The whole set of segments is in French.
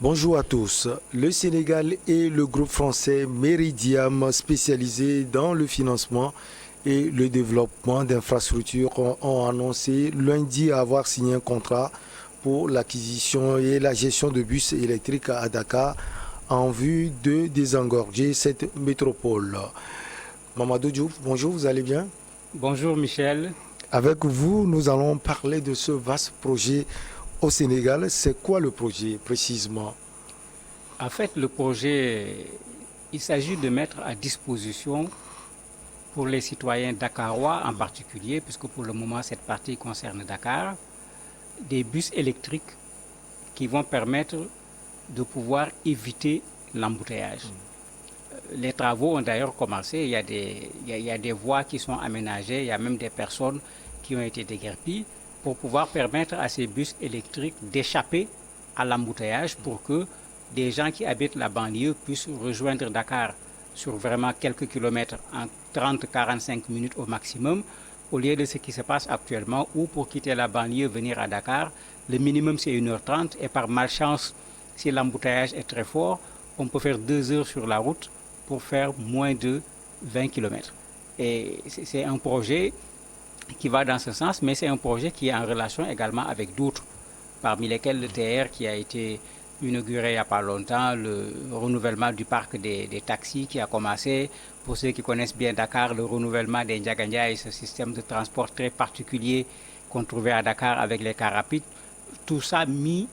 Bonjour à tous. Le Sénégal et le groupe français Meridiam, spécialisé dans le financement et le développement d'infrastructures, ont annoncé lundi avoir signé un contrat pour l'acquisition et la gestion de bus électriques à Dakar en vue de désengorger cette métropole. Mamadou Diouf, bonjour, vous allez bien? Bonjour Michel. Avec vous, nous allons parler de ce vaste projet au Sénégal. C'est quoi le projet précisément? En fait, le projet, il s'agit de mettre à disposition pour les citoyens dakarois en particulier, puisque pour le moment cette partie concerne Dakar, des bus électriques qui vont permettre de pouvoir éviter l'embouteillage. Les travaux ont d'ailleurs commencé, il y a des voies qui sont aménagées, il y a même des personnes qui ont été déguerpies pour pouvoir permettre à ces bus électriques d'échapper à l'embouteillage pour que des gens qui habitent la banlieue puissent rejoindre Dakar sur vraiment quelques kilomètres en 30-45 minutes au maximum, au lieu de ce qui se passe actuellement où pour quitter la banlieue, venir à Dakar, le minimum c'est 1h30 et par malchance, si l'embouteillage est très fort, on peut faire 2 heures sur la route pour faire moins de 20 kilomètres. Et c'est un projet qui va dans ce sens, mais c'est un projet qui est en relation également avec d'autres, parmi lesquels le TR qui a été inauguré il n'y a pas longtemps, le renouvellement du parc des taxis qui a commencé. Pour ceux qui connaissent bien Dakar, le renouvellement des Ndiagandiaï, ce système de transport très particulier qu'on trouvait à Dakar avec les cars rapides. Tout ça mis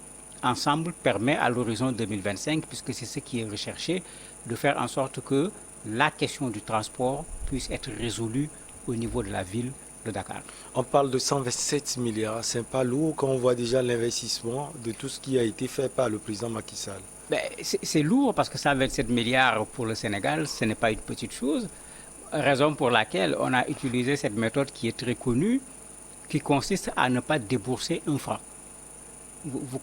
ensemble permet à l'horizon 2025, puisque c'est ce qui est recherché, de faire en sorte que la question du transport puisse être résolue au niveau de la ville de Dakar. On parle de 127 milliards. C'est pas lourd quand on voit déjà l'investissement de tout ce qui a été fait par le président Macky Sall. Ben, c'est lourd parce que 127 milliards pour le Sénégal, ce n'est pas une petite chose. Raison pour laquelle on a utilisé cette méthode qui est très connue, qui consiste à ne pas débourser un franc. Vous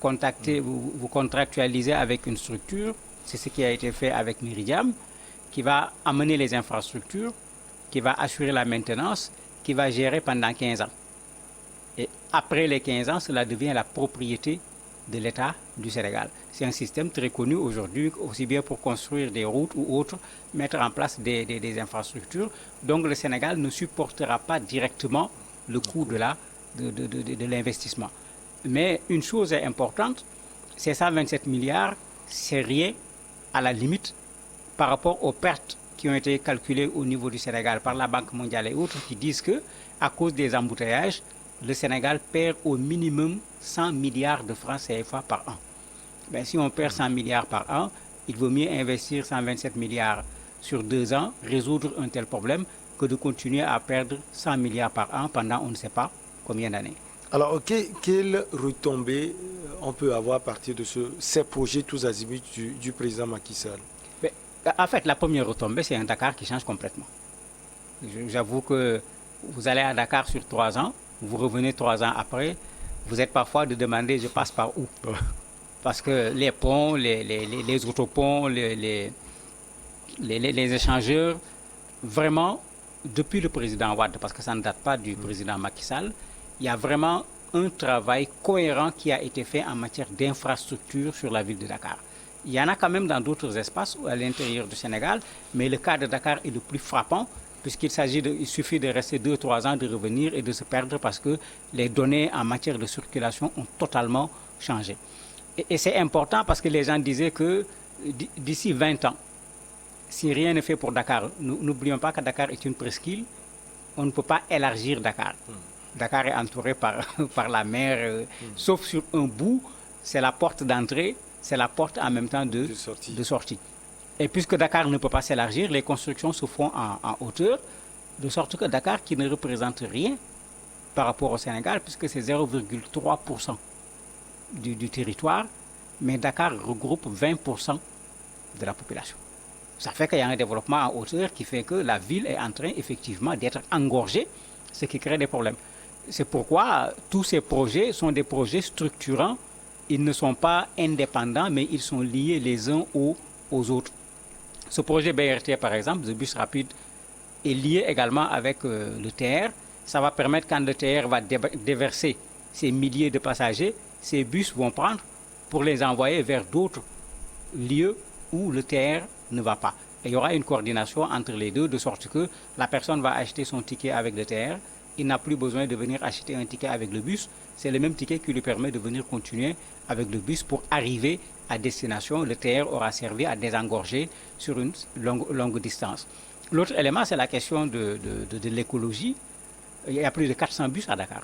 contractualisez avec une structure, c'est ce qui a été fait avec Meridiam, qui va amener les infrastructures, qui va assurer la maintenance, qui va gérer pendant 15 ans. Et après les 15 ans, cela devient la propriété de l'État du Sénégal. C'est un système très connu aujourd'hui, aussi bien pour construire des routes ou autres, mettre en place des infrastructures. Donc le Sénégal ne supportera pas directement le coût de l'investissement. Mais une chose est importante, ces 127 milliards, c'est rien à la limite par rapport aux pertes qui ont été calculées au niveau du Sénégal par la Banque mondiale et autres qui disent que à cause des embouteillages, le Sénégal perd au minimum 100 milliards de francs CFA par an. Ben, si on perd 100 milliards par an, il vaut mieux investir 127 milliards sur 2 ans, résoudre un tel problème, que de continuer à perdre 100 milliards par an pendant on ne sait pas combien d'années. Alors, quelle retombée on peut avoir à partir de ces projets tous azimuts du président Macky Sall? Ben, en fait, la première retombée, c'est un Dakar qui change complètement. J'avoue que vous allez à Dakar sur 3 ans, vous revenez 3 ans après, vous êtes parfois de demander je passe par où. Parce que les ponts, les autoponts, les échangeurs, vraiment, depuis le président Wade, parce que ça ne date pas du président Macky Sall, il y a vraiment un travail cohérent qui a été fait en matière d'infrastructure sur la ville de Dakar. Il y en a quand même dans d'autres espaces à l'intérieur du Sénégal, mais le cas de Dakar est le plus frappant puisqu'il suffit de rester 2-3 ans, de revenir et de se perdre parce que les données en matière de circulation ont totalement changé. Et c'est important parce que les gens disaient que d'ici 20 ans, si rien n'est fait pour Dakar, n'oublions pas que Dakar est une presqu'île, on ne peut pas élargir Dakar. Dakar est entouré par la mer, sauf sur un bout, c'est la porte d'entrée, c'est la porte en même temps de sortie. Et puisque Dakar ne peut pas s'élargir, les constructions se font en hauteur, de sorte que Dakar, qui ne représente rien par rapport au Sénégal, puisque c'est 0,3% du territoire, mais Dakar regroupe 20% de la population. Ça fait qu'il y a un développement en hauteur qui fait que la ville est en train effectivement d'être engorgée, ce qui crée des problèmes. C'est pourquoi tous ces projets sont des projets structurants. Ils ne sont pas indépendants, mais ils sont liés les uns aux autres. Ce projet BRT, par exemple, de bus rapide, est lié également avec le TR. Ça va permettre, quand le TR va déverser ces milliers de passagers, ces bus vont prendre pour les envoyer vers d'autres lieu où le TER ne va pas. Et il y aura une coordination entre les deux, de sorte que la personne va acheter son ticket avec le TER. Il n'a plus besoin de venir acheter un ticket avec le bus. C'est le même ticket qui lui permet de venir continuer avec le bus pour arriver à destination. Le TER aura servi à désengorger sur une longue distance. L'autre élément, c'est la question de l'écologie. Il y a plus de 400 bus à Dakar,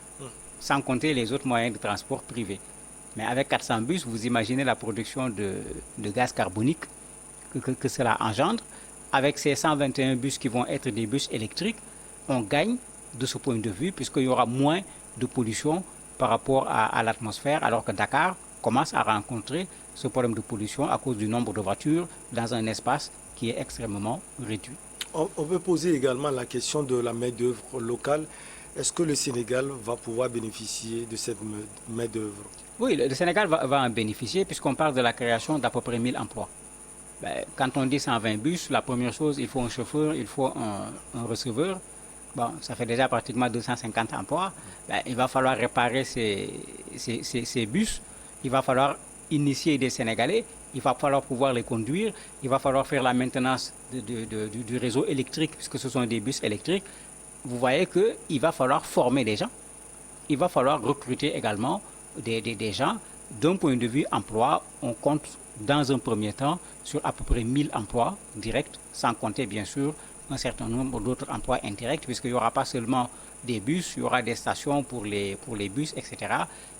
sans compter les autres moyens de transport privés. Mais avec 400 bus, vous imaginez la production de gaz carbonique que cela engendre. Avec ces 121 bus qui vont être des bus électriques, on gagne de ce point de vue, puisqu'il y aura moins de pollution par rapport à l'atmosphère, alors que Dakar commence à rencontrer ce problème de pollution à cause du nombre de voitures dans un espace qui est extrêmement réduit. On peut poser également la question de la main-d'œuvre locale. Est-ce que le Sénégal va pouvoir bénéficier de cette main-d'œuvre? Oui, le Sénégal va en bénéficier, puisqu'on parle de la création d'à peu près 1000 emplois. Quand on dit 120 bus, la première chose, il faut un chauffeur, il faut un receveur. Bon, ça fait déjà pratiquement 250 emplois. Il va falloir réparer ces bus. Il va falloir initier des Sénégalais. Il va falloir pouvoir les conduire. Il va falloir faire la maintenance du réseau électrique, puisque ce sont des bus électriques. Vous voyez qu'il va falloir former des gens. Il va falloir recruter également des gens. D'un point de vue emploi, on compte dans un premier temps sur à peu près 1000 emplois directs, sans compter bien sûr un certain nombre d'autres emplois indirects, puisqu'il n'y aura pas seulement des bus, il y aura des stations pour les bus, etc.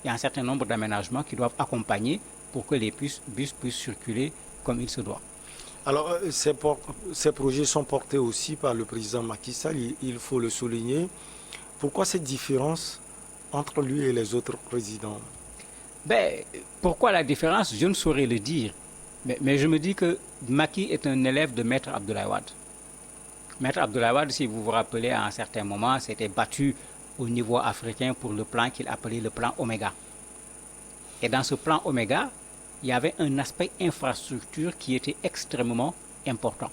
Il y a un certain nombre d'aménagements qui doivent accompagner pour que les bus puissent circuler comme il se doit. Alors, ces projets sont portés aussi par le président Macky Sall, il faut le souligner. Pourquoi cette différence entre lui et les autres présidents? Pourquoi la différence? Je ne saurais le dire. Mais je me dis que Macky est un élève de Maître Abdoulaye Wade. Maître Abdoulaye Wade, si vous vous rappelez, à un certain moment, s'était battu au niveau africain pour le plan qu'il appelait le plan Oméga. Et dans ce plan Oméga, il y avait un aspect infrastructure qui était extrêmement important.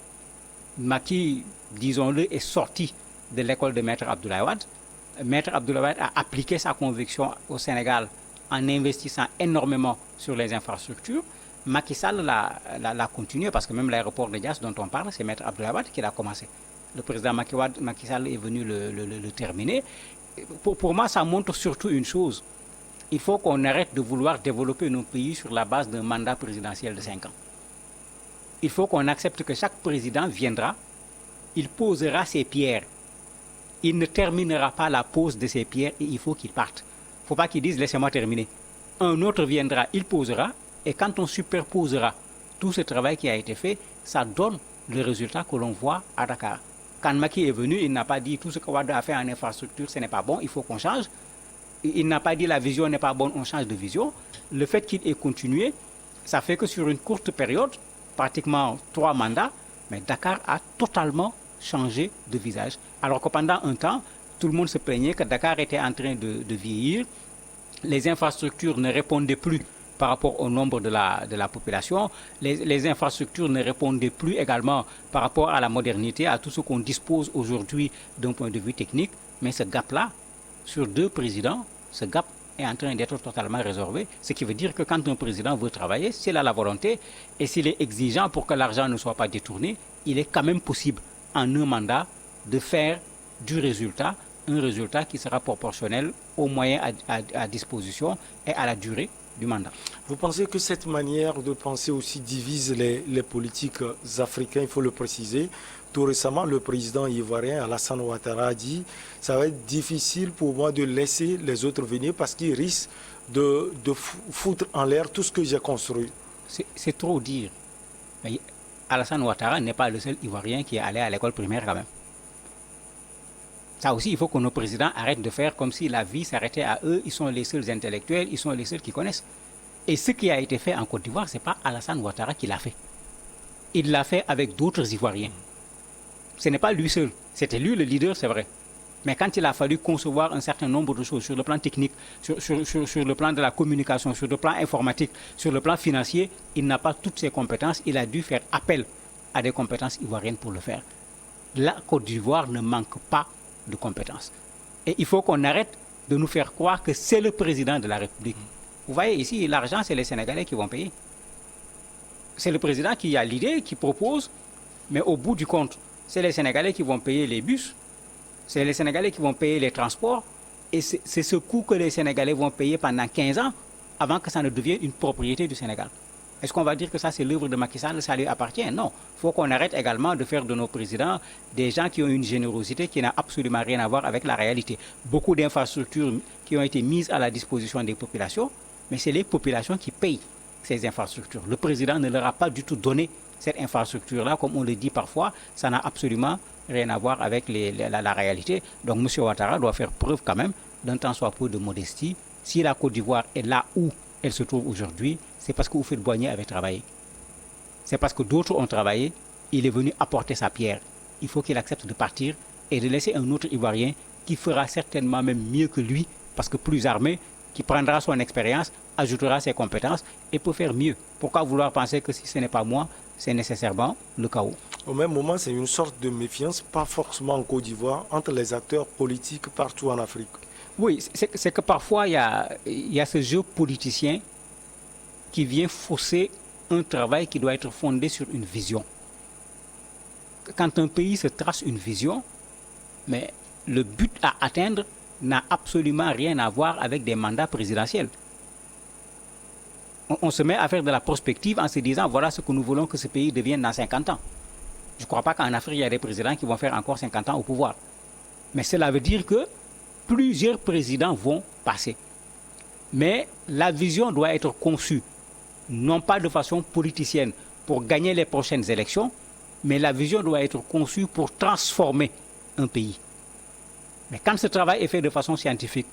Macky, disons-le, est sorti de l'école de Maître Abdoulaye Wade. Maître Abdoulaye Wade a appliqué sa conviction au Sénégal en investissant énormément sur les infrastructures. Macky Sall l'a continué, parce que même l'aéroport de Diass dont on parle, c'est Maître Abdoulaye Wade qui l'a commencé. Le président Macky Sall est venu le terminer. Pour moi, ça montre surtout une chose. Il faut qu'on arrête de vouloir développer nos pays sur la base d'un mandat présidentiel de 5 ans. Il faut qu'on accepte que chaque président viendra, il posera ses pierres. Il ne terminera pas la pose de ses pierres et il faut qu'il parte. Il ne faut pas qu'il dise « laissez-moi terminer ». Un autre viendra, il posera, et quand on superposera tout ce travail qui a été fait, ça donne le résultat que l'on voit à Dakar. Quand Macky est venu, il n'a pas dit tout ce que Wade a fait en infrastructure, ce n'est pas bon, il faut qu'on change. Il n'a pas dit la vision n'est pas bonne, on change de vision. Le fait qu'il ait continué, ça fait que sur une courte période, pratiquement 3 mandats, mais Dakar a totalement changé de visage. Alors que pendant un temps, tout le monde se plaignait que Dakar était en train de vieillir. Les infrastructures ne répondaient plus par rapport au nombre de la population. Les infrastructures ne répondaient plus également par rapport à la modernité, à tout ce qu'on dispose aujourd'hui d'un point de vue technique. Mais ce gap-là, sur 2 présidents, ce gap est en train d'être totalement résorbé. Ce qui veut dire que quand un président veut travailler, s'il a la volonté et s'il est exigeant pour que l'argent ne soit pas détourné, il est quand même possible en un mandat de faire du résultat, un résultat qui sera proportionnel aux moyens à disposition et à la durée du mandat. Vous pensez que cette manière de penser aussi divise les politiques africains, il faut le préciser. Tout récemment, le président ivoirien Alassane Ouattara a dit « ça va être difficile pour moi de laisser les autres venir parce qu'ils risquent de foutre en l'air tout ce que j'ai construit ». C'est trop dire. Mais Alassane Ouattara n'est pas le seul Ivoirien qui est allé à l'école primaire quand même. Ça aussi, il faut que nos présidents arrêtent de faire comme si la vie s'arrêtait à eux. Ils sont les seuls intellectuels, ils sont les seuls qui connaissent. Et ce qui a été fait en Côte d'Ivoire, ce n'est pas Alassane Ouattara qui l'a fait. Il l'a fait avec d'autres Ivoiriens. Ce n'est pas lui seul. C'était lui le leader, c'est vrai. Mais quand il a fallu concevoir un certain nombre de choses sur le plan technique, sur le plan de la communication, sur le plan informatique, sur le plan financier, il n'a pas toutes ses compétences. Il a dû faire appel à des compétences ivoiriennes pour le faire. La Côte d'Ivoire ne manque pas de compétences. Et il faut qu'on arrête de nous faire croire que c'est le président de la République. Vous voyez ici, l'argent, c'est les Sénégalais qui vont payer. c'est le président qui a l'idée, qui propose, mais au bout du compte, c'est les Sénégalais qui vont payer les bus, c'est les Sénégalais qui vont payer les transports, et c'est ce coût que les Sénégalais vont payer pendant 15 ans avant que ça ne devienne une propriété du Sénégal. Est-ce qu'on va dire que ça, c'est l'œuvre de Macky Sall, ça lui appartient? Non. Il faut qu'on arrête également de faire de nos présidents des gens qui ont une générosité qui n'a absolument rien à voir avec la réalité. Beaucoup d'infrastructures qui ont été mises à la disposition des populations, mais c'est les populations qui payent ces infrastructures. Le président ne leur a pas du tout donné cette infrastructure-là, comme on le dit parfois, ça n'a absolument rien à voir avec la réalité. Donc M. Ouattara doit faire preuve quand même d'un tant soit peu de modestie. Si la Côte d'Ivoire est là où elle se trouve aujourd'hui, c'est parce que Houphouët-Boigny avait travaillé. C'est parce que d'autres ont travaillé, il est venu apporter sa pierre. Il faut qu'il accepte de partir et de laisser un autre Ivoirien qui fera certainement même mieux que lui, parce que plus armé, qui prendra son expérience, ajoutera ses compétences et peut faire mieux. Pourquoi vouloir penser que si ce n'est pas moi, c'est nécessairement le chaos? Au même moment, c'est une sorte de méfiance, pas forcément en Côte d'Ivoire, entre les acteurs politiques partout en Afrique. Oui, c'est que parfois il y a ce jeu politicien qui vient fausser un travail qui doit être fondé sur une vision. Quand un pays se trace une vision, mais le but à atteindre n'a absolument rien à voir avec des mandats présidentiels. On se met à faire de la prospective en se disant voilà ce que nous voulons que ce pays devienne dans 50 ans. Je ne crois pas qu'en Afrique, il y a des présidents qui vont faire encore 50 ans au pouvoir. Mais cela veut dire que plusieurs présidents vont passer. Mais la vision doit être conçue, non pas de façon politicienne pour gagner les prochaines élections, mais la vision doit être conçue pour transformer un pays. Mais quand ce travail est fait de façon scientifique,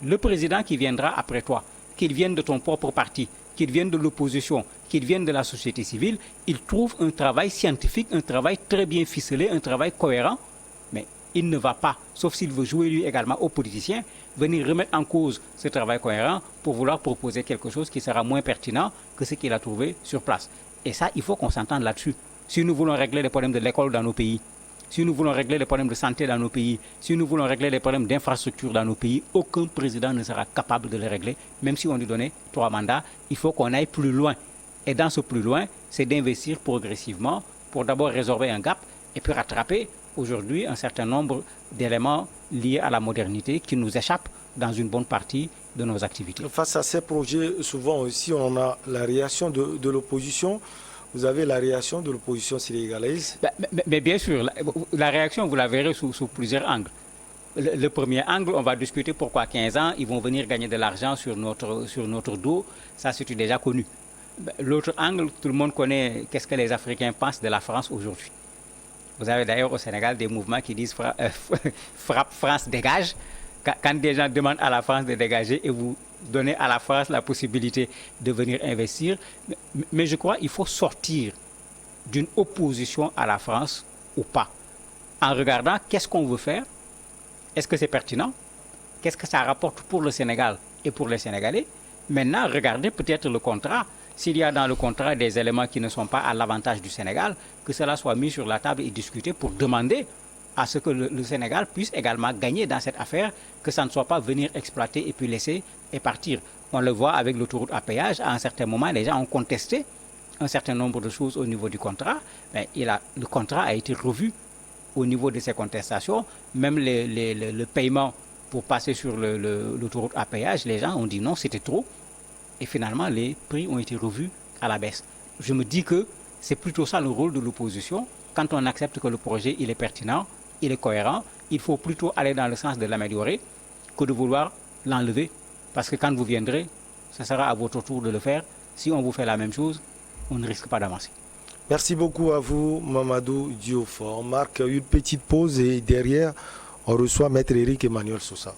le président qui viendra après toi, qu'il vienne de ton propre parti, qu'il vienne de l'opposition, qu'il vienne de la société civile, il trouve un travail scientifique, un travail très bien ficelé, un travail cohérent, mais il ne va pas, sauf s'il veut jouer lui également aux politiciens, venir remettre en cause ce travail cohérent pour vouloir proposer quelque chose qui sera moins pertinent que ce qu'il a trouvé sur place. Et ça, il faut qu'on s'entende là-dessus. Si nous voulons régler les problèmes de l'école dans nos pays, si nous voulons régler les problèmes de santé dans nos pays, si nous voulons régler les problèmes d'infrastructure dans nos pays, aucun président ne sera capable de les régler, même si on lui donnait 3 mandats. Il faut qu'on aille plus loin. Et dans ce plus loin, c'est d'investir progressivement pour d'abord résorber un gap et puis rattraper aujourd'hui un certain nombre d'éléments liés à la modernité qui nous échappent dans une bonne partie de nos activités. Face à ces projets, souvent aussi, on a la réaction de l'opposition. Vous avez la réaction de l'opposition sénégalaise? Mais bien sûr, la réaction, vous la verrez sous plusieurs angles. Le premier angle, on va discuter pourquoi 15 ans, ils vont venir gagner de l'argent sur notre dos. Ça, c'est déjà connu. L'autre angle, tout le monde connaît qu'est-ce que les Africains pensent de la France aujourd'hui. Vous avez d'ailleurs au Sénégal des mouvements qui disent frappe France dégage. Quand des gens demandent à la France de dégager et vous donnez à la France la possibilité de venir investir. Mais je crois qu'il faut sortir d'une opposition à la France ou pas. En regardant qu'est-ce qu'on veut faire, est-ce que c'est pertinent, qu'est-ce que ça rapporte pour le Sénégal et pour les Sénégalais. Maintenant, regardez peut-être le contrat. S'il y a dans le contrat des éléments qui ne sont pas à l'avantage du Sénégal, que cela soit mis sur la table et discuté pour demander à ce que le Sénégal puisse également gagner dans cette affaire, que ça ne soit pas venir exploiter et puis laisser et partir. On le voit avec l'autoroute à péage, à un certain moment, les gens ont contesté un certain nombre de choses au niveau du contrat. Mais le contrat a été revu au niveau de ces contestations. Même le paiement pour passer sur l'autoroute à péage, les gens ont dit non, c'était trop. Et finalement, les prix ont été revus à la baisse. Je me dis que c'est plutôt ça le rôle de l'opposition. Quand on accepte que le projet il est pertinent, il est cohérent, il faut plutôt aller dans le sens de l'améliorer que de vouloir l'enlever. Parce que quand vous viendrez, ce sera à votre tour de le faire. Si on vous fait la même chose, on ne risque pas d'avancer. Merci beaucoup à vous, Mamadou Diofor. On marque une petite pause et derrière, on reçoit Maître Éric Emmanuel Sosa.